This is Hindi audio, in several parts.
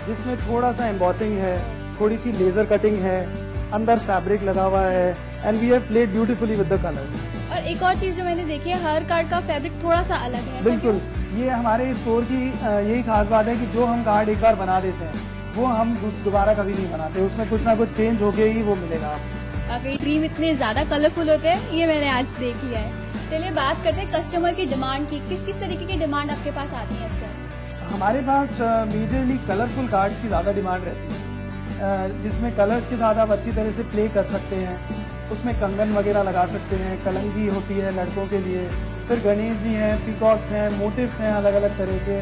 जिसमें थोड़ा सा एम्बॉसिंग है, थोड़ी सी लेजर कटिंग है, अंदर फैब्रिक लगा हुआ है and we have played beautifully with the colours. और एक और चीज जो मैंने देखी है, हर कार्ड का फैब्रिक थोड़ा सा अलग है। बिल्कुल, ये हमारे स्टोर की यही खास बात है कि जो हम कार्ड एक बार बना देते हैं वो हम दोबारा कभी नहीं बनाते, उसमें कुछ ना कुछ चेंज हो गया ही वो मिलेगा आपको। कई ड्रीम इतने ज्यादा कलरफुल होते हैं, ये मैंने आज देख लिया है। चलिए बात करते हैं कस्टमर की डिमांड की। किस किस तरीके की डिमांड आपके पास आती है अक्सर? हमारे पास मेजरली कलरफुल कार्ड्स की ज्यादा डिमांड रहती है, जिसमें कलर्स के साथ आप अच्छी तरह से प्ले कर सकते हैं। उसमें कंगन वगैरह लगा सकते हैं, कलंगी होती है लड़कों के लिए, फिर गणेश जी हैं, पीकॉक्स हैं, मोटिव्स हैं अलग अलग तरह के,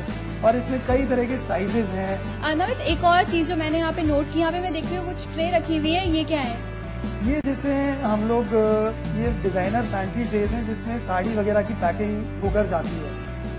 और इसमें कई तरह के साइजेस हैं। नमित, एक और चीज जो मैंने यहाँ पे नोट की, यहाँ पे मैं देख रही हूँ कुछ ट्रे रखी हुई है, ये क्या है? ये जैसे हम लोग ये डिजाइनर फैंसी ट्रेज हैं जिसमें साड़ी वगैरह की पैकिंग होकर जाती है।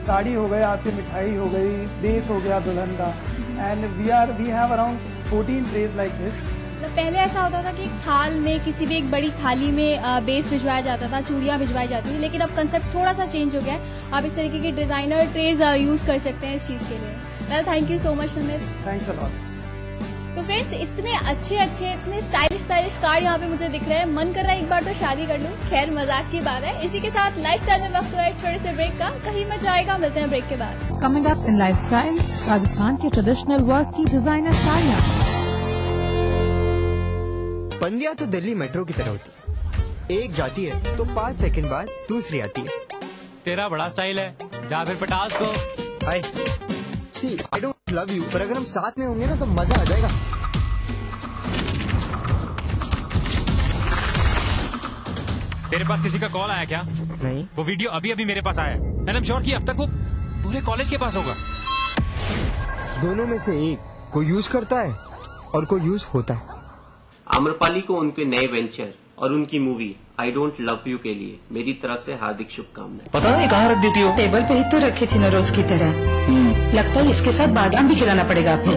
साड़ी हो गई, आपकी मिठाई हो गई, बेस हो गया दुल्हन का, and we have around 14 trays like this. पहले ऐसा होता था कि थाल में, किसी भी एक बड़ी थाली में बेस भिजवाया जाता था, चूड़ियां भिजवाई जाती थी, लेकिन अब कंसेप्ट थोड़ा सा चेंज हो गया है। आप इस तरीके की डिजाइनर ट्रेज यूज कर सकते हैं इस चीज के लिए। Thank you so much Namit. Thanks a lot. तो फ्रेंड्स, इतने अच्छे इतने स्टाइलिश कार्ड यहाँ पे मुझे दिख रहे हैं, मन कर रहा है एक बार तो शादी कर लूं। खैर, मजाक की बात है। इसी के साथ लाइफस्टाइल में वक्त हुआ है छोटे से ब्रेक का। कहीं मजा आएगा, मिलते हैं ब्रेक के बाद। Coming up in lifestyle, Rajasthan के ट्रेडिशनल वर्क की डिजाइनर साड़ियाँ। बंदियां तो दिल्ली मेट्रो की तरह होती है, एक जाती है तो 5 सेकंड बाद दूसरी आती है। तेरा बड़ा स्टाइल है, जा फिर पटास को। हाय, सी आई डोंट लव यू, पर अगर हम साथ में होंगे ना तो मजा आ जाएगा। तेरे पास किसी का कॉल आया क्या? नहीं। वो वीडियो अभी अभी मेरे पास आया है, एंड आई एम श्योर कि अब तक वो पूरे कॉलेज के पास होगा। दोनों में से एक कोई यूज करता है और कोई यूज होता है। आम्रपाली को उनके नए वेंचर और उनकी movie I don't love you के लिए मेरी तरफ से हार्दिक शुभकामनाएं। पता नहीं कहाँ रख देती हो? टेबल पे ही तो रखी थी ना रोज की तरह। लगता है इसके साथ बादाम भी खिलाना पड़ेगा आपको।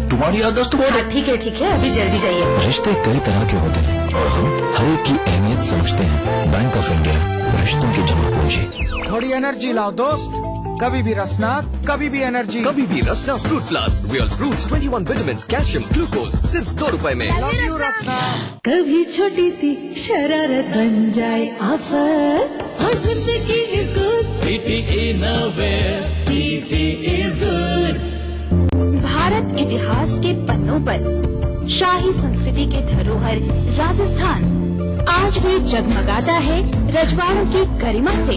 तुम्हारी याददाश्त तो बहुत। ठीक है, अभी जल्दी जाइए। रिश्ते कई तरह के होते हैं और हम हर एक की अहमियत समझते हैं। बैंक ऑफ इंडिया, रिश्तों की जमा पूंजी। थोड़ी एनर्जी लाओ दोस्त, कभी भी रसना, कभी भी एनर्जी। कभी भी Rasna fruit plus, real fruits, 21 vitamin, calcium, glucose, सिर्फ 2 रुपए में। Love you Rasna. कभी छोटी सी शरारत बन जाए आफत, और जिंदगी is good, TT is good. Bharat इतिहास के पन्नों पर शाही संस्कृति के धरोहर राजस्थान आज भी जगमगाता है रजवाड़ों की गरिमा से,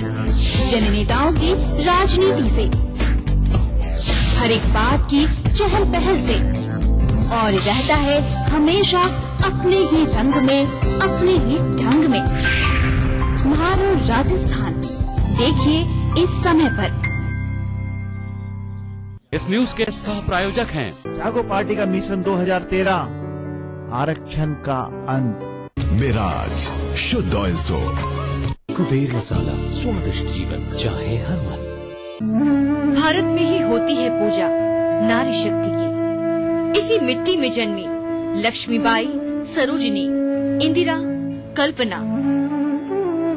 जननेताओं की राजनीति से, हर एक बात की चहल पहल से, और रहता है हमेशा अपने ही रंग में, अपने ही ढंग में। म्हारो राजस्थान, देखिए इस समय पर। इस न्यूज के सह प्रायोजक हैं जागो पार्टी का मिशन 2013, आरक्षण का अंत। मिराज शुद्ध ऑयल सोप, कुबेर मसाला, स्वादिष्ट जीवन चाहे हर मन। भारत में ही होती है पूजा नारी शक्ति की। इसी मिट्टी में जन्मी लक्ष्मीबाई, सरोजिनी, इंदिरा, कल्पना।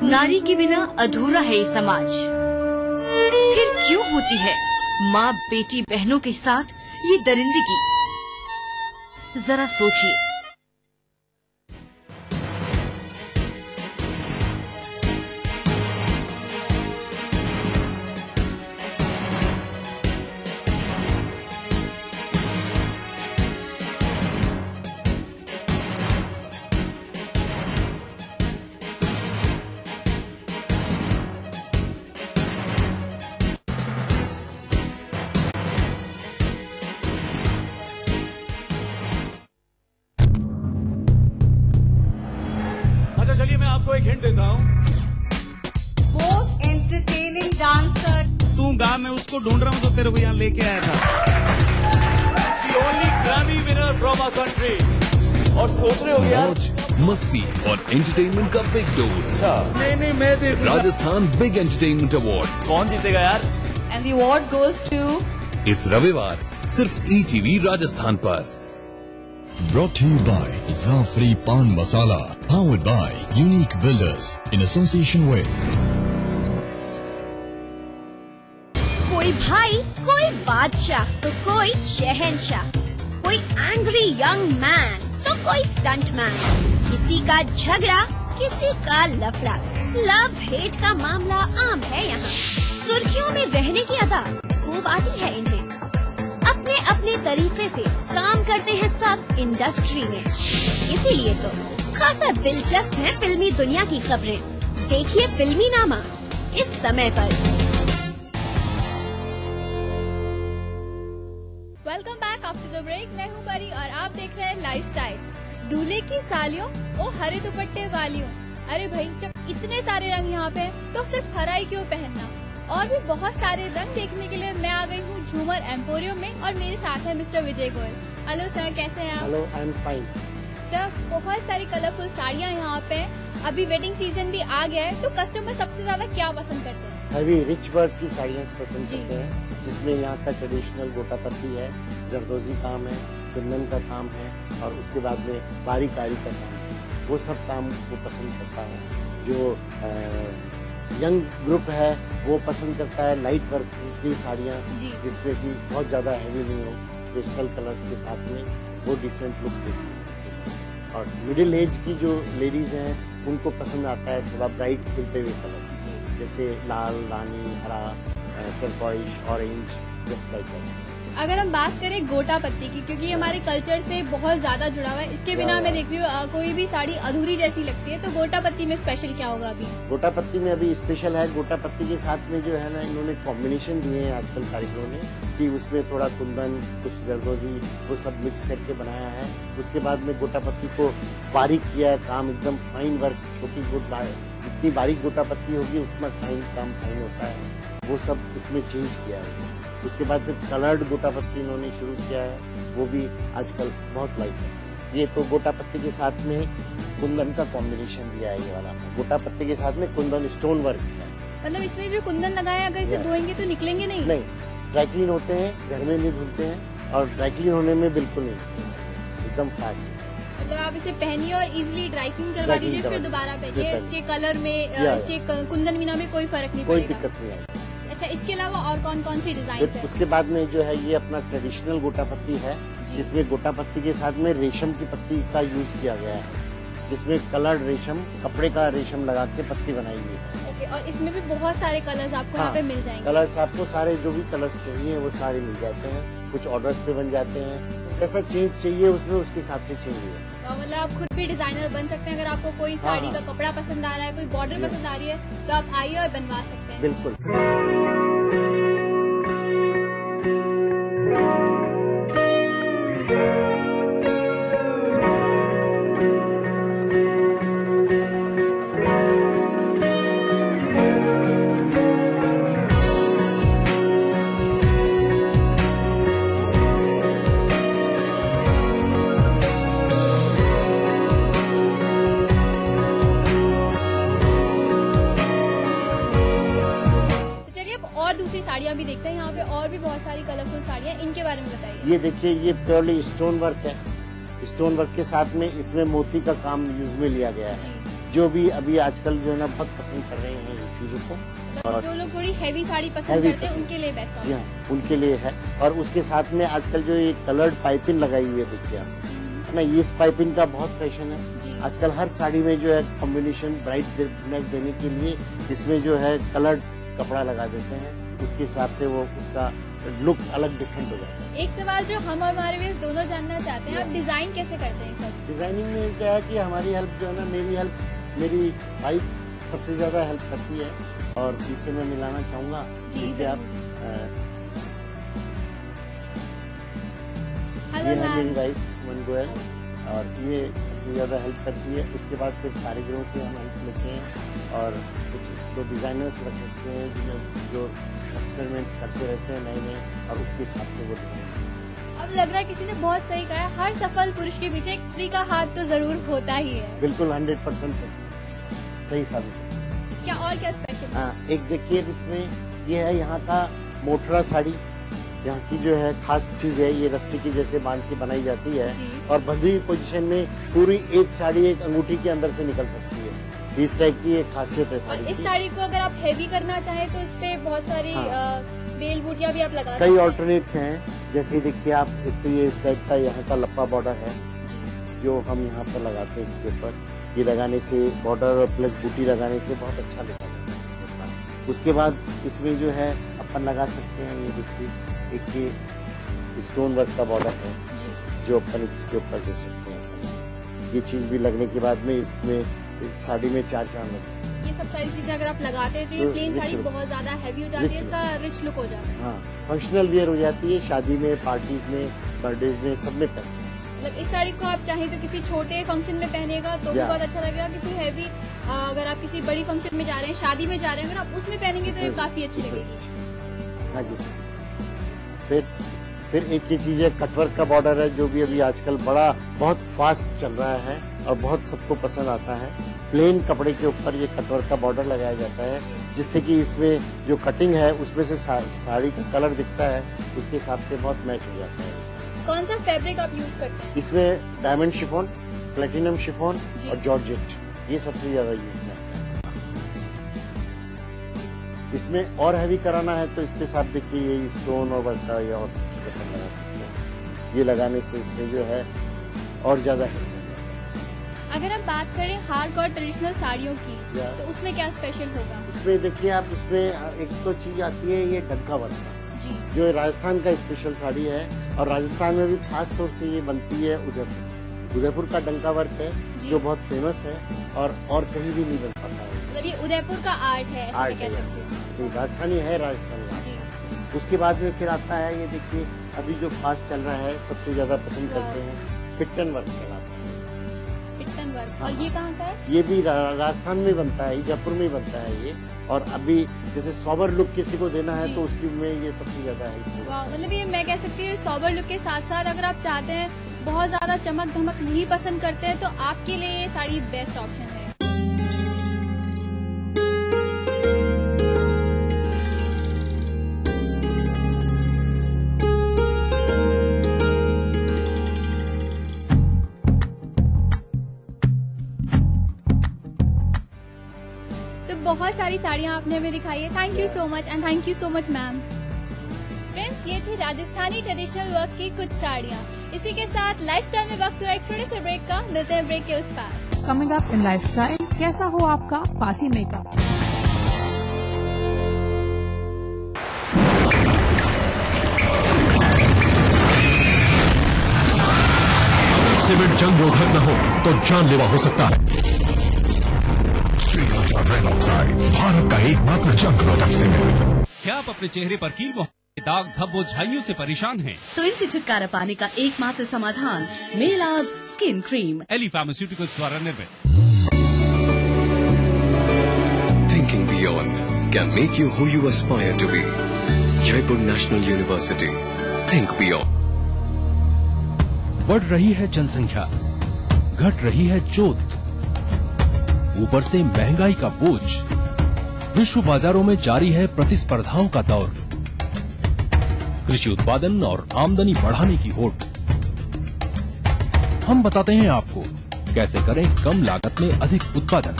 नारी के बिना अधूरा है ये समाज। फिर क्यों होती है माँ बेटी बहनों के साथ ये दरिंदगी? जरा सोचिए। चलिए मैं आपको एक हिंट देता हूँ। Most entertaining dancer. तू गाँव में उसको ढूंढ रहा हूँ जो तेरे को यहाँ लेके आया था। The only Grammy winner from our country। और सोच रहे हो यार, मस्ती और एंटरटेनमेंट का बिग डोज। नहीं मैं देखूंगा। Rajasthan big entertainment award. कौन जीतेगा यार? And the award goes to इस रविवार सिर्फ ETV राजस्थान पर। Brought to you by Zafri Pan Masala, powered by Unique Builders in association with। कोई भाई, कोई बादशाह, तो कोई शहंशाह, कोई एंग्री यंग मैन तो कोई स्टंट मैन, किसी का झगड़ा किसी का लफड़ा, लव हेट का मामला आम है यहाँ। सुर्खियों में रहने की अदा खूब आती है इन्हें, अपने अपने तरीके से काम करते हैं सब इंडस्ट्री में, इसीलिए तो खासा दिलचस्प है फिल्मी दुनिया की खबरें। देखिए फिल्मी नामा इस समय पर। Welcome back after the break. मैं हूँ परी और आप देख रहे हैं लाइफस्टाइल। दूल्हे की सालियों ओ हरे दुपट्टे वालियों, अरे भाई जब इतने सारे रंग यहाँ पे तो सिर्फ हरा ही क्यों पहनना। और भी बहुत सारे रंग देखने के लिए मैं आ गई हूँ झूमर एम्पोरियम में और मेरे साथ है मिस्टर विजय गोयल। हेलो सर, कैसे हैं आप? Hello, I am fine. Sir, बहुत सारी कलरफुल साड़ियाँ यहाँ पे, अभी वेडिंग सीजन भी आ गया है, तो कस्टमर सबसे ज्यादा क्या पसंद करते हैं? हैवी रिच वर्क की साड़ियाँ पसंद करते हैं, जिसमें यहाँ का ट्रेडिशनल गोटा पत्ती है, जरदोजी काम है, कुंदन का काम है और उसके बाद में बारीकारी का काम है। वो सब काम वो पसंद करता है। जो यंग ग्रुप है वो पसंद करता है लाइट वर्क की साड़ियाँ, जिसमें कि बहुत ज्यादा हैवी नहीं हो, पेस्टल कलर्स के साथ में वो डिसेंट लुक देती है। और मिडिल एज की जो लेडीज हैं उनको पसंद आता है थोड़ा ब्राइट खिलते हुए कलर्स, जैसे लाल, रानी, हरा, turquoise, orange, just like that. अगर हम बात करें गोटा पत्ती की, क्योंकि हमारे कल्चर से बहुत ज्यादा जुड़ा हुआ है, इसके बिना मैं देख रही हूँ कोई भी साड़ी अधूरी जैसी लगती है, तो गोटा पत्ती में स्पेशल क्या होगा अभी? गोटा पत्ती में अभी स्पेशल है, गोटा पत्ती के साथ में जो है ना इन्होंने कॉम्बिनेशन दिए हैं आजकल कारीगरों ने, कि उसमें थोड़ा कुंदन, कुछ जरदोजी, वो सब मिक्स करके बनाया है। उसके बाद में गोटा पत्ती को बारीक किया है, काम एकदम फाइन वर्क, छोटी जितनी बारीक गोटा पत्ती होगी उतना काम फाइन होता है, वो सब उसमें चेंज किया है। उसके बाद फिर कलर्ड गोटा पत्ती इन्होंने शुरू किया है, वो भी आजकल बहुत लाइक है। ये तो गोटा पत्ती के साथ में कुंदन का कॉम्बिनेशन दिया है, ये वाला गोटा पत्ती के साथ में कुंदन स्टोन वर्क है। मतलब इसमें जो कुंदन लगाया अगर इसे धोएंगे तो निकलेंगे नहीं? नहीं, ड्राईक्लीन होते हैं, घर में नहीं धुलते हैं और ड्राईक्लीन होने में बिल्कुल नहीं, एकदम फास्ट। मतलब आप इसे पहनिए और इजीली ड्राई क्लीन करवा दीजिए, फिर दोबारा पहनिए, इसके कलर में इसके कुंदन बिना में कोई फर्क नहीं पड़ेगा, कोई दिक्कत नहीं आएगी। अच्छा, इसके अलावा और कौन कौन सी डिजाइन है? उसके बाद में जो है ये अपना ट्रेडिशनल गोटा पत्ती है, जिसमें गोटा पत्ती के साथ में रेशम की पत्ती का यूज किया गया है, जिसमें कलर्ड रेशम, कपड़े का रेशम लगा के पत्ती बनाई हुई है। ओके, और इसमें भी बहुत सारे कलर्स आपको यहाँ पे मिल जाएंगे? कलर्स आपको सारे जो भी कलर्स चाहिए वो सारे मिल जाते हैं, कुछ ऑर्डर्स पे बन जाते हैं, जैसा चेंज चाहिए उसमें उसके हिसाब से चेंज हुआ। मतलब आप खुद भी डिजाइनर बन सकते हैं, अगर आपको कोई साड़ी का कपड़ा पसंद आ रहा है, कोई बॉर्डर पसंद आ रही है, तो आप आइए और बनवा सकते हैं। बिल्कुल। साड़ियाँ भी देखते हैं यहाँ पे, और भी बहुत सारी कलरफुल साड़ियाँ, इनके बारे में बताइए। ये देखिए, ये प्योरली स्टोन वर्क है, स्टोन वर्क के साथ में इसमें मोती का काम यूज में लिया गया है, जो भी अभी आजकल जो है ना बहुत पसंद कर रहे हैं ये चीजों को। और जो लोग थोड़ी हैवी साड़ी पसंद करते हैं उनके लिए बेस्ट है, उनके लिए है। और उसके साथ में आजकल जो ये कलर्ड पाइपिंग लगाई हुई है, देखिए आप ना, ये इस पाइपिंग का बहुत फैशन है आजकल। हर साड़ी में जो है कॉम्बिनेशन ब्राइट देने के लिए इसमें जो है कलर्ड कपड़ा लगा देते हैं, उसके हिसाब से वो उसका लुक अलग डिफरेंट हो जाता है। एक सवाल जो हम और हमारे व्यूअर्स दोनों जानना चाहते हैं, आप डिजाइन कैसे करते हैं सब? डिजाइनिंग में क्या है कि हमारी हेल्प जो है ना, मेरी वाइफ सबसे ज्यादा हेल्प करती है। और पीछे मैं मिलाना चाहूंगा कि आप ये है मेरी वाइफ सुमन गोयल, और ये सबसे ज्यादा हेल्प करती है। उसके बाद फिर कारीगरों से हम हेल्प लेते हैं और कुछ जो डिजाइनर्स रख सकते हैं जिन्हें जो एक्सपेरिमेंट्स करते रहते हैं नए नए, और उसके हिसाब से वो डिजाइन। अब लग रहा है किसी ने बहुत सही कहा, हर सफल पुरुष के पीछे एक स्त्री का हाथ तो जरूर होता ही है। बिल्कुल 100% सही साबित। क्या और क्या स्पेशल? हाँ, एक देखिए इसमें ये है यहाँ का मोटरा साड़ी, यहाँ की जो है खास चीज है, ये रस्सी की जैसे बांध के बनाई जाती है और बंधी हुई पोजीशन में पूरी एक साड़ी एक अंगूठी के अंदर से निकल सकती है। इस टाइप की एक खासियत है साड़ी। इस साड़ी को अगर आप हैवी करना चाहें तो इस पे बहुत सारी बेल बूटियां भी आप लगा कई ऑल्टरनेट्स हैं, जैसे देखिए आप, एक तो ये इस टाइप का यहाँ का लप्पा बॉर्डर है जो हम यहाँ पर लगाते हैं इसके ऊपर। ये लगाने से बॉर्डर और प्लस बूटी लगाने से बहुत अच्छा लगता है इसके ऊपर। उसके बाद इसमें जो है अपन लगा सकते हैं, ये देखिए एक ये स्टोन वर्क का बॉर्डर है जो अपन इसके ऊपर दे सकते हैं। ये चीज भी लगने के बाद में इसमें साड़ी में 4 चांद लगते हैं। ये सब सारी चीजें अगर आप लगाते हैं तो ये प्लेन साड़ी बहुत ज्यादा हैवी हो जाती है, इसका रिच लुक हो जाता है। हाँ, फंक्शनल वियर हो जाती है, शादी में, पार्टीज में, बर्थडेज में, सब में पहन सकते हैं। मतलब इस साड़ी को आप चाहें तो किसी छोटे फंक्शन में पहनेगा तो भी बहुत अच्छा लगेगा। किसी हैवी, अगर आप किसी बड़ी फंक्शन में जा रहे हैं, शादी में जा रहे हैं, अगर आप उसमें पहनेंगे तो ये काफी अच्छी लगेगी। हाँ जी। फिर एक ही चीज है, कटवर्क का बॉर्डर है जो भी अभी आजकल बहुत फास्ट चल रहा है और बहुत सबको पसंद आता है। प्लेन कपड़े के ऊपर ये कटवर्क का बॉर्डर लगाया जाता है, जिससे कि इसमें जो कटिंग है उसमें से साड़ी का कलर दिखता है, उसके हिसाब से बहुत मैच हो जाता है। कौन सा फैब्रिक आप यूज करते हैं? इसमें डायमंड शिफॉन, प्लेटिनम शिफॉन और जॉर्जेट, ये सबसे ज्यादा यूज करते हैं। इसमें और हैवी कराना है तो इसके साथ देखिए ये स्टोन और वर्का या और लगा सकते हैं। ये लगाने से इसमें जो है और ज्यादा है। अगर हम बात करें हार्क और ट्रेडिशनल साड़ियों की तो उसमें क्या स्पेशल होगा? उसमें देखिए आप, इसमें एक तो चीज आती है ये डंका वर्क जो राजस्थान का स्पेशल साड़ी है, और राजस्थान में भी खास तौर से ये बनती है उदयपुर का डंका वर्क है जो बहुत फेमस है और कहीं भी नहीं बन पाता है। मतलब ये उदयपुर का आर्ट है, आर्ट है, तो राजस्थानी है राजस्थान का। उसके बाद में फिर आता है, ये देखिए अभी जो फास्ट चल रहा है, सबसे ज्यादा पसंद करते हैं पिट्टन वर्क कहलाता है। पिट्टन वर्क, और ये कहाँ का है? ये भी राजस्थान में बनता है, जयपुर में बनता है ये। और अभी जैसे सॉबर लुक किसी को देना है तो उसकी में ये सबसे ज्यादा है। मतलब ये मैं कह सकती हूँ सॉबर लुक के साथ साथ अगर आप चाहते हैं बहुत ज्यादा चमक धमक नहीं पसंद करते हैं तो आपके लिए ये साड़ी बेस्ट ऑप्शन है। बहुत सारी साड़ियाँ आपने हमें दिखाई है। Thank you so much and thank you so much ma'am. Friends, ये थी राजस्थानी ट्रेडिशनल वर्क की कुछ साड़ियाँ। इसी के साथ लाइफस्टाइल में वक्त हुआ एक छोटे से ब्रेक का, मिलते हैं ब्रेक के उस पार। कमिंग अप इन लाइफस्टाइल, कैसा हो आपका पार्टी मेकअप? सीमेंट जंग रोधक न हो तो जानलेवा हो सकता है। रेड ऑक्साइड, भारत का एकमात्र जंग रोधक सीमेंट। क्या आप अपने चेहरे पर कील दाग धब्बों झाइयों से परेशान हैं? तो इनसे छुटकारा पाने का एकमात्र समाधान मेलाज स्किन क्रीम, एली फार्मास्यूटिकल्स द्वारा निर्मित। Thinking beyond can make you who you aspire to be. Jaipur National University. Think beyond. बढ़ रही है जनसंख्या, घट रही है जोत, ऊपर से महंगाई का बोझ, विश्व बाजारों में जारी है प्रतिस्पर्धाओं का दौर, कृषि उत्पादन और आमदनी बढ़ाने की होड़। हम बताते हैं आपको कैसे करें कम लागत में अधिक उत्पादन।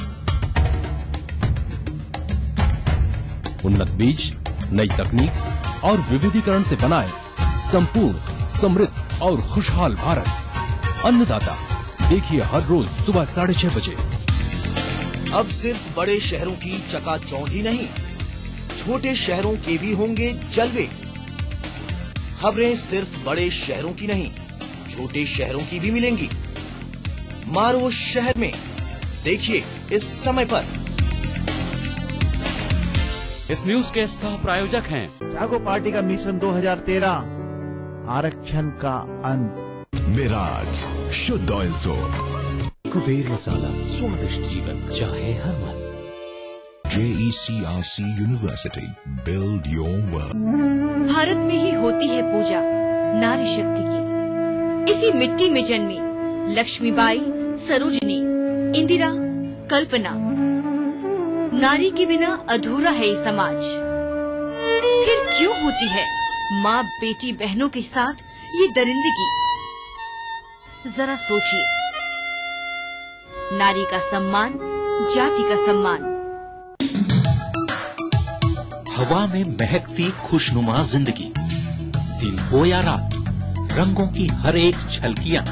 उन्नत बीज, नई तकनीक और विविधीकरण से बनाए संपूर्ण, समृद्ध और खुशहाल भारत। अन्नदाता देखिए हर रोज सुबह 6:30 बजे। अब सिर्फ बड़े शहरों की चकाचौंध ही नहीं, छोटे शहरों के भी होंगे जलवे। खबरें सिर्फ बड़े शहरों की नहीं, छोटे शहरों की भी मिलेंगी। मारो शहर में, देखिए इस समय पर। इस न्यूज के सह प्रायोजक हैं जागो पार्टी का मिशन 2013, आरक्षण का अंत। मिराज शुद्ध ऑयल सोप, कुबेर मसाला, स्वादिष्ट जीवन चाहे हर मन। JECRC University, build your world। Bharat में ही होती है पूजा नारी शक्ति की। इसी मिट्टी में जन्मी लक्ष्मीबाई, सरोजिनी, इंदिरा, कल्पना। नारी के बिना अधूरा है ये समाज। फिर क्यों होती है माँ बेटी बहनों के साथ ये दरिंदगी? जरा सोचिए। नारी का सम्मान, जाति का सम्मान। हवा में महकती खुशनुमा जिंदगी, दिन हो या रात, रंगों की हर एक झलकियां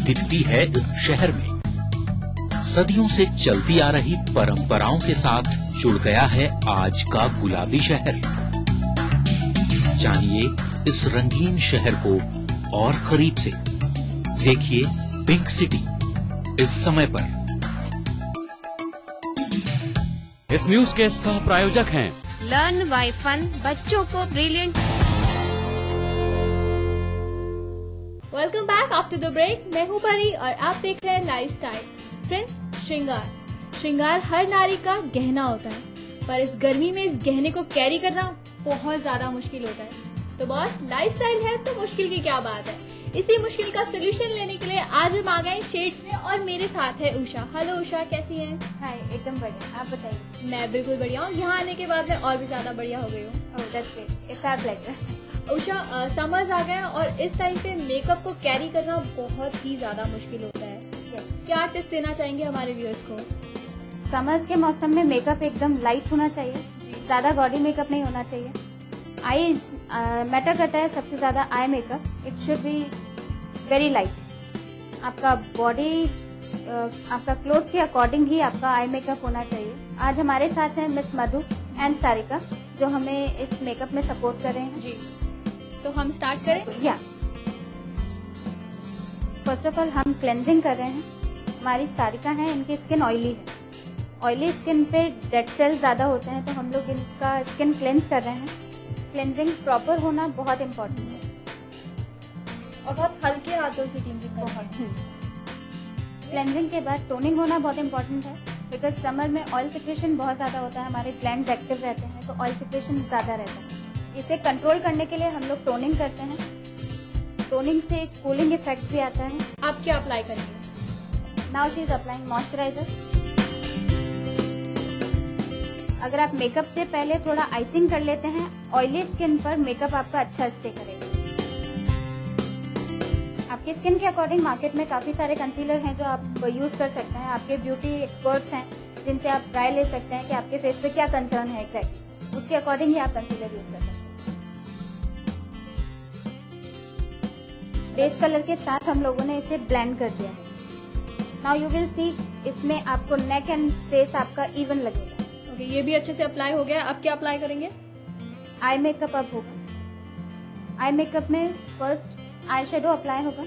दिखती है इस शहर में। सदियों से चलती आ रही परंपराओं के साथ जुड़ गया है आज का गुलाबी शहर। जानिए इस रंगीन शहर को और करीब से। देखिए पिंक सिटी इस समय पर। इस न्यूज के सह प्रायोजक हैं लर्न बाय फन, बच्चों को brilliant. Welcome back after the break. मैं हूँ परी और आप देख रहे हैं लाइफस्टाइल। फ्रेंड्स, श्रृंगार हर नारी का गहना होता है, पर इस गर्मी में इस गहने को कैरी करना बहुत ज्यादा मुश्किल होता है। तो बॉस, लाइफस्टाइल है तो मुश्किल की क्या बात है। इसी मुश्किल का सोल्यूशन लेने के लिए आज हम आ गए शेड्स में और मेरे साथ है उषा। हेलो उषा, कैसी हैं? हाय, एकदम बढ़िया। आप बताइए। मैं बिल्कुल बढ़िया हूँ। यहाँ आने के बाद मैं और भी ज्यादा बढ़िया हो गई हूँ। Oh, that's great. It's our pleasure. Usha, summers आ गए और इस टाइम पे मेकअप को कैरी करना बहुत ही ज्यादा मुश्किल होता है। क्या टिप्स देना चाहेंगे हमारे व्यूअर्स को? समर्स के मौसम में मेकअप एकदम लाइट होना चाहिए, ज्यादा गॉडी मेकअप नहीं होना चाहिए। आईज मैटर करता है सबसे ज्यादा, eye makeup. It should be very light. आपका बॉडी, आपका क्लोथ के अकॉर्डिंग ही आपका आई मेकअप होना चाहिए। आज हमारे साथ हैं मिस मधु एंड सारिका, जो हमें इस मेकअप में सपोर्ट कर रहे हैं। जी, तो हम स्टार्ट करें? या फर्स्ट ऑफ ऑल हम क्लेंजिंग कर रहे हैं। हमारी सारिका है, इनकी स्किन ऑयली है। ऑयली स्किन पे डेड सेल्स ज्यादा होते हैं, तो हम लोग इनका स्किन क्लेंज कर रहे हैं। क्लेंजिंग प्रॉपर होना बहुत इम्पोर्टेंट है और बहुत हल्के हाथों से क्लेंजिंग बहुत। क्लेंजिंग के बाद टोनिंग होना बहुत इम्पोर्टेंट है, बिकॉज समर में ऑयल सिक्रेशन बहुत ज्यादा होता है, हमारे ग्लैंड्स एक्टिव रहते हैं, तो ऑयल सिक्रेशन ज्यादा रहता है। इसे कंट्रोल करने के लिए हम लोग टोनिंग करते हैं। टोनिंग से एक कूलिंग इफेक्ट भी आता है। आप क्या अप्लाई करेंगे? Now she is applying moisturiser. अगर आप मेकअप से पहले थोड़ा आइसिंग कर लेते हैं, ऑयली स्किन पर मेकअप आपका अच्छा स्टे करेगा। आपकी स्किन के अकॉर्डिंग मार्केट में काफी सारे कंसीलर हैं जो आप यूज कर सकते हैं। आपके ब्यूटी एक्सपर्ट्स हैं जिनसे आप ट्राई ले सकते हैं कि आपके फेस पे क्या कंसर्न है एग्जैक्टली, उसके अकॉर्डिंग ही आप कंसीलर यूज कर सकते हैं। बेस कलर के साथ हम लोगों ने इसे ब्लेंड कर दिया है। नाउ यू विल सी, इसमें आपको नेक एंड फेस आपका इवन लगेगा। ओके, ये भी अच्छे से अप्लाई हो गया। अब क्या अप्लाई करेंगे? आई मेकअप अब होगा। आई मेकअप में फर्स्ट आई शेडो अप्लाई होगा।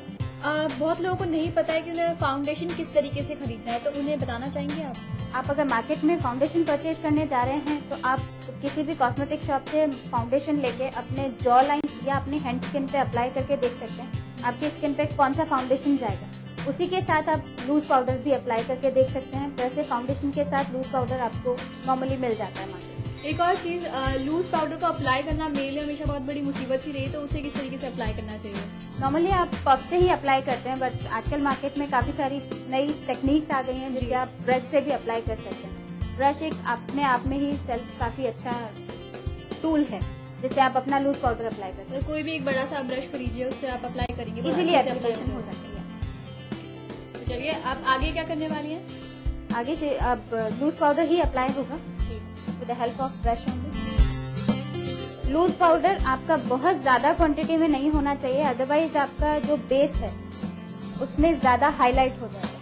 बहुत लोगों को नहीं पता है कि उन्हें फाउंडेशन किस तरीके से खरीदना है, तो उन्हें बताना चाहेंगे आप? आप अगर मार्केट में फाउंडेशन परचेज करने जा रहे हैं तो आप किसी भी कॉस्मेटिक शॉप से फाउंडेशन लेके अपने जॉ लाइन या अपनी हैंड स्किन पे अप्लाई करके देख सकते हैं आपकी स्किन पे कौन सा फाउंडेशन जाएगा। उसी के साथ आप लूज पाउडर भी अप्लाई करके देख सकते हैं। वैसे फाउंडेशन के साथ लूज पाउडर आपको नॉर्मली मिल जाता है मार्केट। एक और चीज, लूज पाउडर को अप्लाई करना मेरे लिए हमेशा बहुत बड़ी मुसीबत सी रही, तो उसे किस तरीके से अप्लाई करना चाहिए? नॉर्मली आप पफ से ही अप्लाई करते हैं, बट आजकल मार्केट में काफी सारी नई टेक्निक्स आ गई हैं जिससे आप ब्रश से भी अप्लाई कर सकते हैं। ब्रश एक अपने आप में ही सेल्फ काफी अच्छा टूल है जिससे आप अपना लूज पाउडर अप्लाई कर सकते हैं। तो कोई भी एक बड़ा सा ब्रश खरीदिए, उससे आप अप्लाई करेंगे, इजीली एप्लीकेशन हो सकती है। तो चलिए, आप आगे क्या करने वाली हैं? आगे से अब लूज पाउडर ही अप्लाई होगा with the help of brush only. Loose powder आपका बहुत ज्यादा क्वांटिटी में नहीं होना चाहिए, अदरवाइज आपका जो बेस है उसमें ज्यादा हाईलाइट हो जाएगा।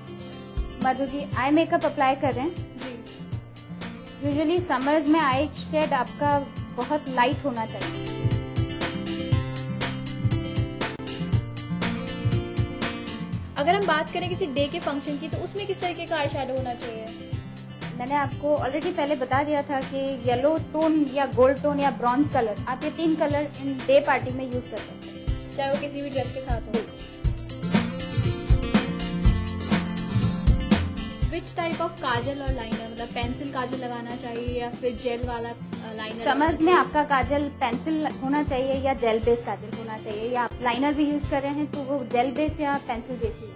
Madhu ji eye makeup apply कर रहे हैं जी। यूजुअली समर्स में आई शेड आपका बहुत लाइट होना चाहिए। अगर हम बात करें किसी डे के फंक्शन की, तो उसमें किस तरीके का आई शैडो होना चाहिए? मैंने आपको ऑलरेडी पहले बता दिया था कि येलो टोन या गोल्ड टोन या ब्रॉन्ज कलर, आप ये 3 कलर इन डे पार्टी में यूज कर सकते हैं, चाहे वो किसी भी ड्रेस के साथ हो। विच टाइप ऑफ काजल और लाइनर, मतलब पेंसिल काजल लगाना चाहिए या फिर जेल वाला लाइनर? समझ में आपका काजल पेंसिल होना चाहिए या जेल बेस काजल होना चाहिए, या आप लाइनर भी यूज कर रहे हैं तो वो जेल बेस या पेंसिल बेस ही है।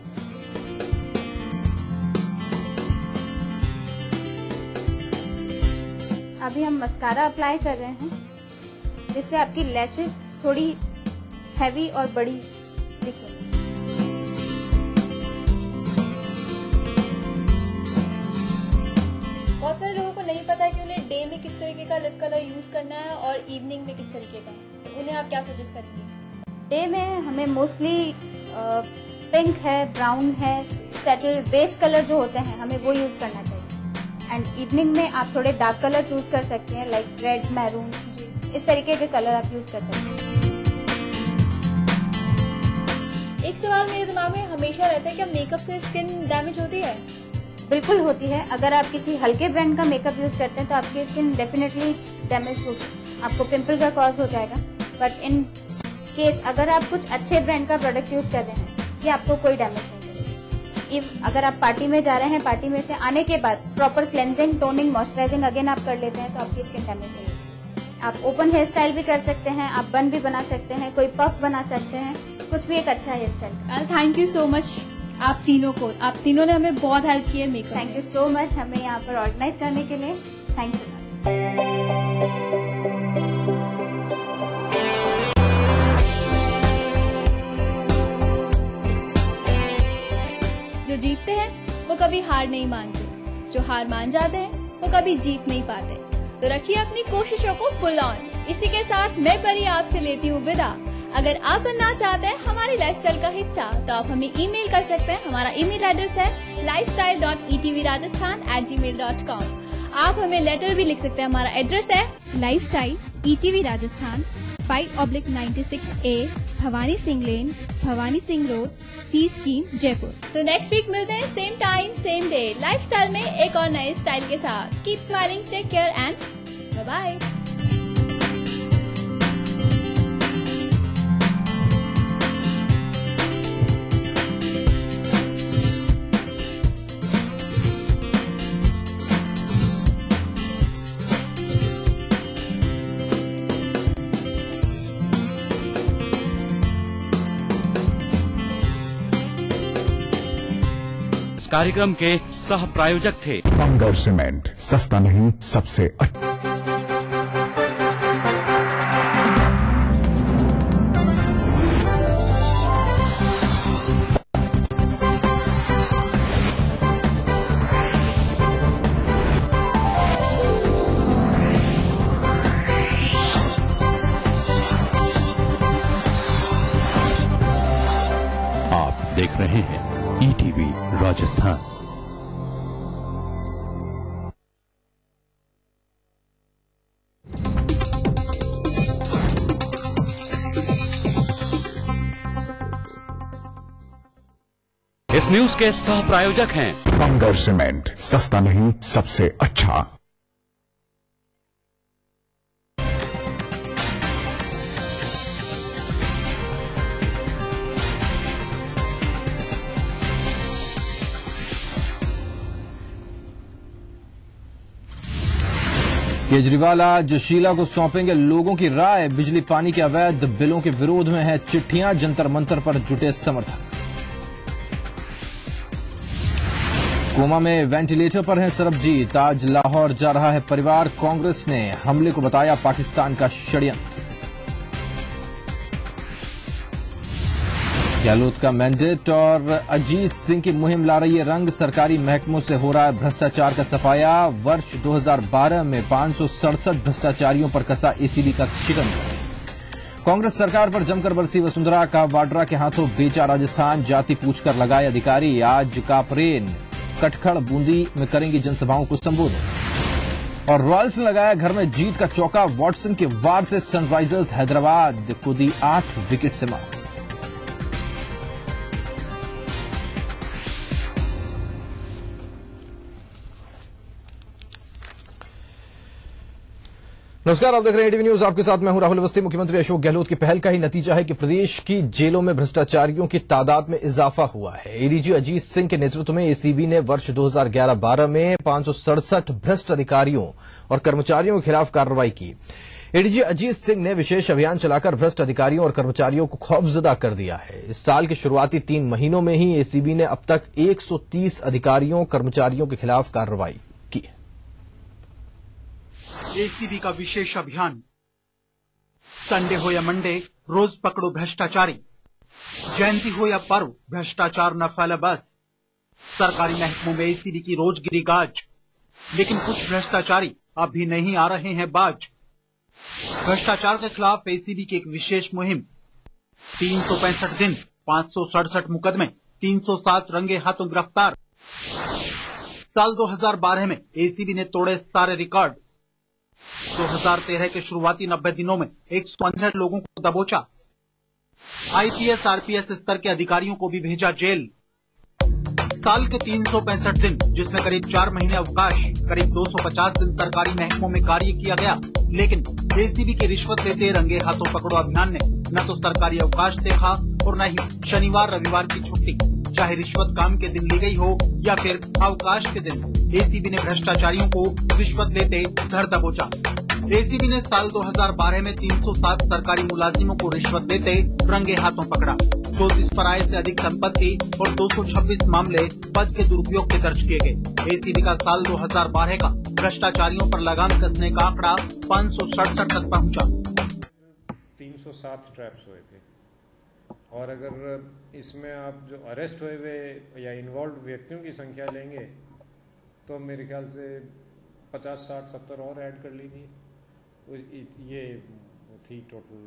अभी हम मस्कारा अप्लाई कर रहे हैं जिससे आपकी लैशेस थोड़ी हैवी और बड़ी दिखेंगी। बहुत सारे लोगों को नहीं पता है कि उन्हें डे डे में किस तरीके का लिप कलर यूज करना है और इवनिंग में किस तरीके का, तो उन्हें आप क्या सजेस्ट करेंगे? डे में हमें मोस्टली पिंक है, ब्राउन है, सेटल बेस कलर जो होते हैं हमें वो यूज करना चाहिए। एंड इवनिंग में आप थोड़े डार्क कलर चूज कर सकते हैं, लाइक रेड, मैरून, इस तरीके के कलर आप यूज कर सकते हैं। एक सवाल मेरे दिमाग में हमेशा रहता है, क्या मेकअप से स्किन डैमेज होती है? बिल्कुल होती है। अगर आप किसी हल्के ब्रांड का मेकअप यूज करते हैं तो आपकी स्किन डेफिनेटली डैमेज होगी, आपको पिंपल का कॉज हो जाएगा। बट इन केस अगर आप कुछ अच्छे ब्रांड का प्रोडक्ट यूज कर रहे हैं, ये आपको कोई डैमेज नहीं करेगा। अगर आप पार्टी में जा रहे हैं, पार्टी में से आने के बाद proper cleansing, toning, moisturising again आप कर लेते हैं तो आपकी स्किन डैमेज नहीं होगी। आप ओपन हेयर स्टाइल भी कर सकते हैं, आप बन भी बना सकते हैं, कोई पफ बना सकते हैं, कुछ भी एक अच्छा hair style. Thank you so much आप तीनों ने हमें बहुत हेल्प की है makeup. Thank you so much हमें यहाँ पर ऑर्गेनाइज करने के लिए। Thank you. जो जीतते हैं वो कभी हार नहीं मानते, जो हार मान जाते हैं वो कभी जीत नहीं पाते। तो रखिए अपनी कोशिशों को फुल ऑन। इसी के साथ मैं परी आपसे लेती हूँ विदा। अगर आप बनना चाहते हैं हमारी लाइफस्टाइल का हिस्सा तो आप हमें ईमेल कर सकते हैं। हमारा ईमेल एड्रेस है lifestyle.etvrajasthan@gmail.com। आप हमें लेटर भी लिख सकते हैं। हमारा एड्रेस है lifestyle ETV Rajasthan 5/96A Bhawani Singh lane, Bhawani Singh road, C scheme, Jaipur. तो नेक्स्ट वीक मिलते हैं same time same day lifestyle में एक और नए स्टाइल के साथ। Keep smiling, take care and bye bye. कार्यक्रम के सह प्रायोजक थे बंगर सीमेंट, सस्ता नहीं सबसे अच्छा। आप देख रहे हैं ETV राजस्थान। इस न्यूज के सह प्रायोजक हैं बंगर सीमेंट, सस्ता नहीं सबसे अच्छा। केजरीवाल आज शीला को सौंपेंगे लोगों की राय। बिजली पानी के अवैध बिलों के विरोध में है चिट्ठियां, जंतर मंतर पर जुटे समर्थक। कोमा में वेंटिलेटर पर है सरबजीत, आज लाहौर जा रहा है परिवार। कांग्रेस ने हमले को बताया पाकिस्तान का षड्यंत्र। गहलोत का मैंडेट और अजीत सिंह की मुहिम ला रही है रंग। सरकारी महकमों से हो रहा है भ्रष्टाचार का सफाया। वर्ष 2012 में 567 भ्रष्टाचारियों पर कसा ECB का शिकंजा। कांग्रेस सरकार पर जमकर बरसी वसुंधरा का वाड्रा के हाथों बेचा राजस्थान। जाति पूछकर लगाए अधिकारी। आज कापरेन, कटखड़, बूंदी में करेंगी जनसभाओं को संबोधित। और रॉयल्स ने लगाया घर में जीत का चौका। वॉटसन के वार से सनराइजर्स हैदराबाद को दी 8 विकेट से मात। नमस्कार, आप देख रहे हैं ETV न्यूज। आपके साथ मैं हूं राहुल अवस्थी। मुख्यमंत्री अशोक गहलोत की पहल का ही नतीजा है कि प्रदेश की जेलों में भ्रष्टाचारियों की तादाद में इजाफा हुआ है। ADG अजीत सिंह के नेतृत्व में ACB ने वर्ष 2011-12 में 567 भ्रष्ट अधिकारियों और कर्मचारियों के खिलाफ कार्रवाई की। ADG अजीत सिंह ने विशेष अभियान चलाकर भ्रष्ट अधिकारियों और कर्मचारियों को खौफजदा कर दिया है। इस साल के शुरुआती 3 महीनों में ही ACB ने अब तक 130 अधिकारियों कर्मचारियों के खिलाफ कार्रवाई की है। ACB का विशेष अभियान, संडे हो या मंडे, रोज पकड़ो भ्रष्टाचारी। जयंती हो या पर्व, भ्रष्टाचार न फैले बस। सरकारी महकमों में ACB की रोज गिरी गाज, लेकिन कुछ भ्रष्टाचारी अब भी नहीं आ रहे हैं बाज। भ्रष्टाचार के खिलाफ एसीबी की एक विशेष मुहिम। 365 दिन, 567 मुकदमे, 307 रंगे हाथों गिरफ्तार। साल 2012 में एसीबी ने तोड़े सारे रिकॉर्ड। 2013 के शुरुआती 90 दिनों में 115 लोगों को दबोचा। आईपीएस आरपीएस स्तर के अधिकारियों को भी भेजा जेल। साल के 365 दिन, जिसमें करीब 4 महीने अवकाश, करीब 250 दिन सरकारी महकमों में कार्य किया गया। लेकिन एसीबी की रिश्वत लेते रंगे हाथों पकड़ो अभियान ने न तो सरकारी अवकाश देखा और न ही शनिवार रविवार की छुट्टी, चाहे रिश्वत काम के दिन ली गई हो या फिर अवकाश के दिन। एसीबी ने भ्रष्टाचारियों को रिश्वत लेते धर दबोचा। एसीबी ने साल 2012 में 307 सरकारी मुलाजिमों को रिश्वत लेते रंगे हाथों पकड़ा। 34 पर आय से अधिक संपत्ति और 226 मामले पद के दुरुपयोग के दर्ज किए गए। एसीबी का साल 2012 का भ्रष्टाचारियों पर लगाम कसने का आंकड़ा 567 तक पहुंचा। 307 ट्रैप्स हुए थे और अगर इसमें आप जो अरेस्ट हुए हुए या इन्वॉल्व व्यक्तियों की संख्या लेंगे तो मेरे ख्याल से 50, 60, 70 और ऐड कर लीजिए। ये थी टोटल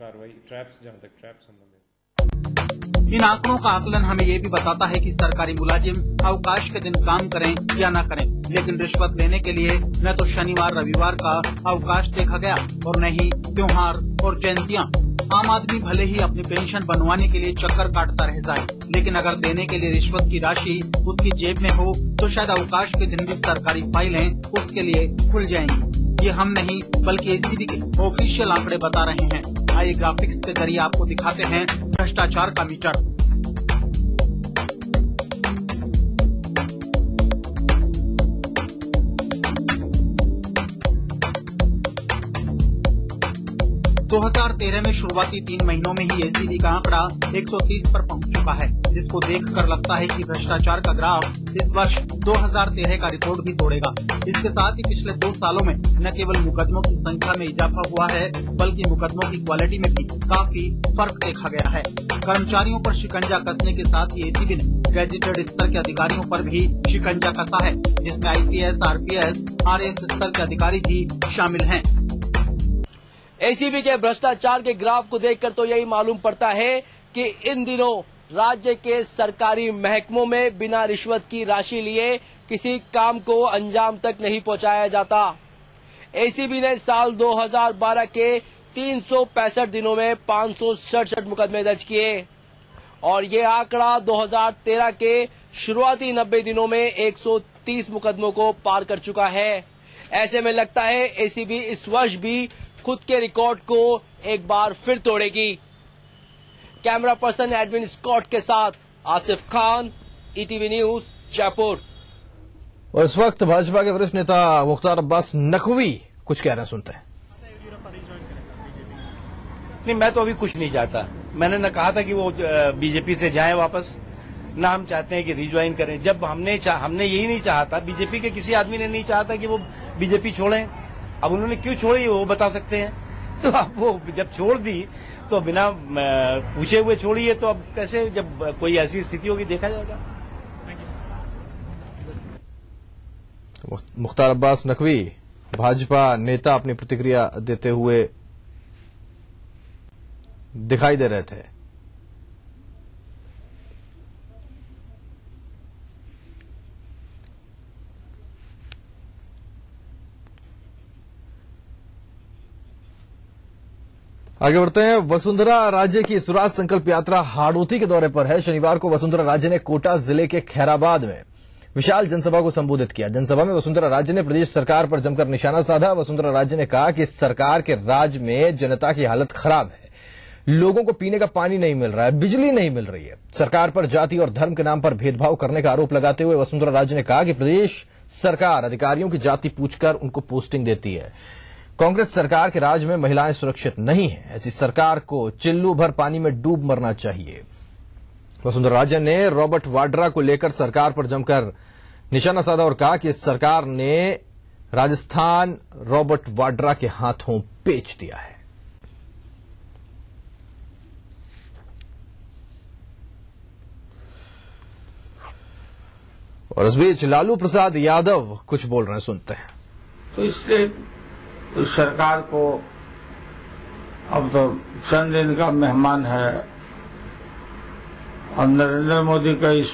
कार्रवाई ट्रैप्स, जहां तक ट्रैप्स संबंधित। इन आंकड़ों का आकलन हमें ये भी बताता है कि सरकारी मुलाजिम अवकाश के दिन काम करें या न करें, लेकिन रिश्वत लेने के लिए न तो शनिवार रविवार का अवकाश देखा गया और न ही त्योहार और जयंतियां। आम आदमी भले ही अपनी पेंशन बनवाने के लिए चक्कर काटता रह जाए, लेकिन अगर देने के लिए रिश्वत की राशि उसकी जेब में हो तो शायद अवकाश के दिन भी सरकारी फाइलें उसके लिए खुल जाएंगी। ये हम नहीं बल्कि एसीबी के ऑफिशियल आंकड़े बता रहे हैं। आइए ग्राफिक्स के जरिए आपको दिखाते हैं भ्रष्टाचार का मीटर। दो 2013 में शुरुआती 3 महीनों में ही एसीबी का आंकड़ा 130 पर पहुंच चुका है, जिसको देखकर लगता है कि भ्रष्टाचार का ग्राफ इस वर्ष 2013 का रिकॉर्ड भी तोड़ेगा। इसके साथ ही पिछले 2 सालों में न केवल मुकदमों की संख्या में इजाफा हुआ है, बल्कि मुकदमों की क्वालिटी में भी काफी फर्क देखा गया है। कर्मचारियों पर शिकंजा कसने के साथ ही एसीबी ने गैजेटेड स्तर के अधिकारियों पर भी शिकंजा कसा है, जिसमें आईपीएस, आरपीएस, आरएस स्तर के अधिकारी भी शामिल हैं। एसीबी के भ्रष्टाचार के ग्राफ को देखकर तो यही मालूम पड़ता है कि इन दिनों राज्य के सरकारी महकमों में बिना रिश्वत की राशि लिए किसी काम को अंजाम तक नहीं पहुंचाया जाता। एसीबी ने साल 2012 के 365 दिनों में 567 मुकदमे दर्ज किए और ये आंकड़ा 2013 के शुरुआती 90 दिनों में 130 मुकदमों को पार कर चुका है। ऐसे में लगता है एसीबी इस वर्ष भी खुद के रिकॉर्ड को एक बार फिर तोड़ेगी। कैमरा पर्सन एडविन स्कॉट के साथ आसिफ खान, ईटीवी न्यूज, जयपुर। और इस वक्त भाजपा के वरिष्ठ नेता मुख्तार अब्बास नकवी कुछ कह रहे हैं, सुनते हैं। नहीं, मैं तो अभी कुछ नहीं चाहता। मैंने न कहा था कि वो बीजेपी से जाएं वापस, न हम चाहते हैं कि रिज्वाइन करें। जब हमने यही नहीं चाहा था, बीजेपी के किसी आदमी ने नहीं चाहा था कि वो बीजेपी छोड़ें। अब उन्होंने क्यों छोड़ी वो बता सकते हैं। तो अब वो जब छोड़ दी तो बिना पूछे हुए छोड़ी है, तो अब कैसे, जब कोई ऐसी स्थिति होगी देखा जाएगा। मुख्तार अब्बास नकवी भाजपा नेता अपनी प्रतिक्रिया देते हुए दिखाई दे रहे थे। आगे बढ़ते हैं। वसुंधरा राज्य की स्वराज संकल्प यात्रा हाड़ौती के दौरे पर है। शनिवार को वसुंधरा राज्य ने कोटा जिले के खैराबाद में विशाल जनसभा को संबोधित किया। जनसभा में वसुंधरा राज्य ने प्रदेश सरकार पर जमकर निशाना साधा। वसुंधरा राज्य ने कहा कि सरकार के राज में जनता की हालत खराब है, लोगों को पीने का पानी नहीं मिल रहा है, बिजली नहीं मिल रही है। सरकार पर जाति और धर्म के नाम पर भेदभाव करने का आरोप लगाते हुए वसुंधरा राज्य ने कहा कि प्रदेश सरकार अधिकारियों की जाति पूछकर उनको पोस्टिंग देती है। कांग्रेस सरकार के राज में महिलाएं सुरक्षित नहीं है, ऐसी सरकार को चिल्लू भर पानी में डूब मरना चाहिए। वसुंधरा राजे ने रॉबर्ट वाड्रा को लेकर सरकार पर जमकर निशाना साधा और कहा कि इस सरकार ने राजस्थान रॉबर्ट वाड्रा के हाथों बेच दिया है। और इस बीच लालू प्रसाद यादव कुछ बोल रहे हैं, सुनते हैं। तो इसलिए इस सरकार को अब तो चंद दिन का मेहमान है और नरेंद्र मोदी का इस